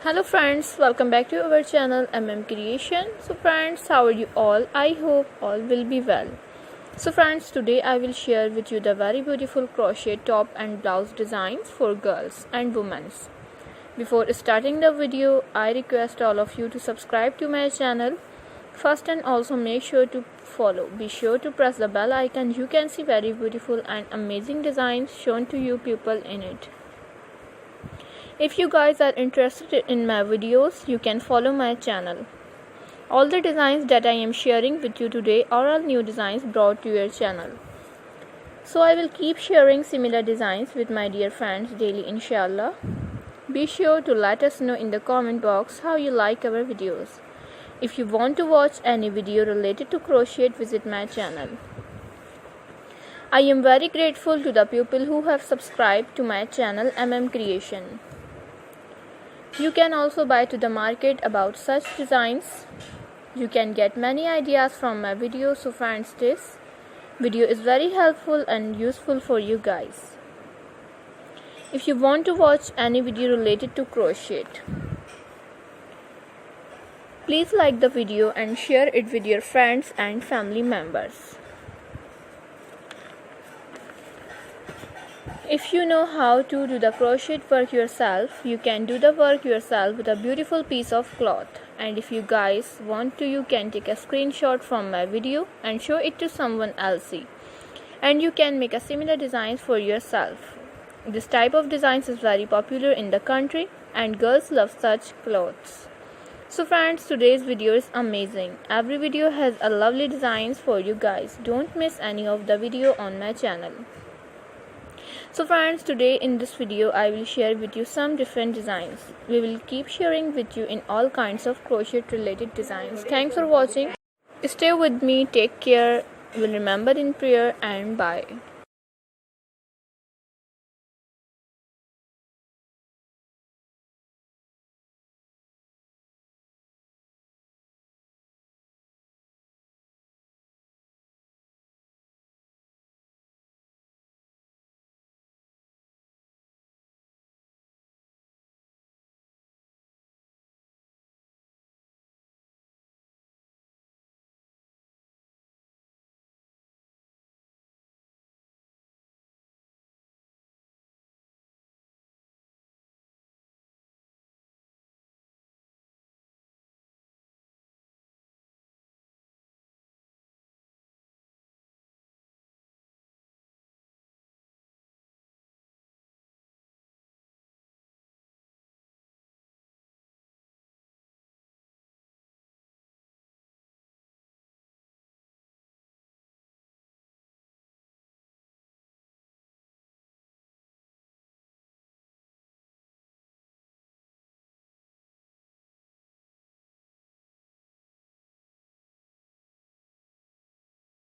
Hello friends, welcome back to our channel Creation. So friends, how are you all? I hope all will be well. So friends, today I will share with you the very beautiful crochet top and blouse designs for girls and women. Before starting the video, I request all of you to subscribe to my channel first and also make sure to follow. Be sure to press the bell icon. You can see very beautiful and amazing designs shown to you people in it. If you guys are interested in my videos, you can follow my channel. All the designs that I am sharing with you today are all new designs brought to your channel. So I will keep sharing similar designs with my dear friends daily, inshallah. Be sure to let us know in the comment box how you like our videos. If you want to watch any video related to crochet, visit my channel. I am very grateful to the people who have subscribed to my channel Creation. You can also buy to the market about such designs. You can get many ideas from my video. So friends, this video is very helpful and useful for you guys. If you want to watch any video related to crochet, please like the video and share it with your friends and family members. If you know how to do the crochet work yourself, you can do the work yourself with a beautiful piece of cloth. And if you guys want to, you can take a screenshot from my video and show it to someone else. And you can make a similar designs for yourself. This type of designs is very popular in the country and girls love such clothes. So friends, today's video is amazing. Every video has a lovely designs for you guys. Don't miss any of the video on my channel. So friends, today in this video I will share with you some different designs. We will keep sharing with you in all kinds of crochet related designs. Thanks for watching. Stay with me, take care, will remember in prayer, and bye.